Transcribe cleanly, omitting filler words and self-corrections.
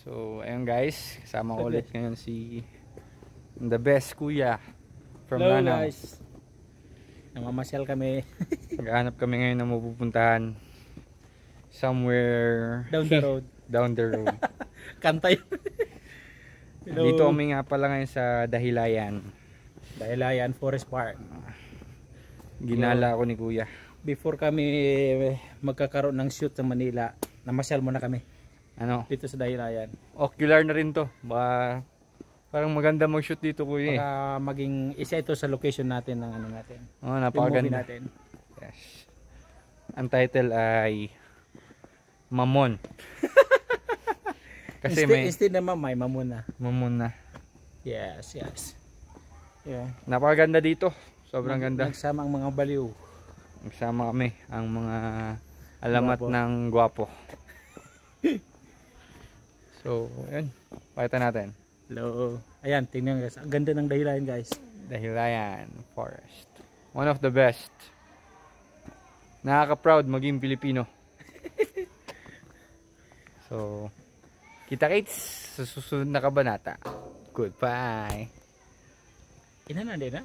So, ayun guys, kasama ko ulit ngayon si the best kuya from Hello Lanao. guys, namamasyal kami. Naghahanap kami ngayon na mapupuntahan somewhere Down the road. down the road. Kantay. Dito kami nga pala ngayon sa Dahilayan. Dahilayan Forest Park. Ginala ako ni kuya. Before kami magkakaroon ng shoot sa Manila, namasyal muna kami Ano, dito sa Dahilayan. ocular na rin to. Baka parang maganda mag-shoot dito kuya eh. Baka maging isa ito sa location natin ng ano natin. Oh, Yung movie napakaganda. natin. Yes. Ang title ay Mamon. Kasi Instead naman may mamuna. Mamon na. Yes, yes. Yeah. Napakaganda dito. Sobrang ganda. Nagsama ang mga baliw. Nagsama kami ang mga alamat Gwapo. ng gwapo. So, ayun. Pakita natin. Hello. Ayan, tingnan guys. Ang ganda ng Dahilayan guys. Dahilayan Forest. One of the best. Nakaka-proud maging Pilipino. So, kita-kits sa susunod na kabanata. Goodbye. Ina na din ha?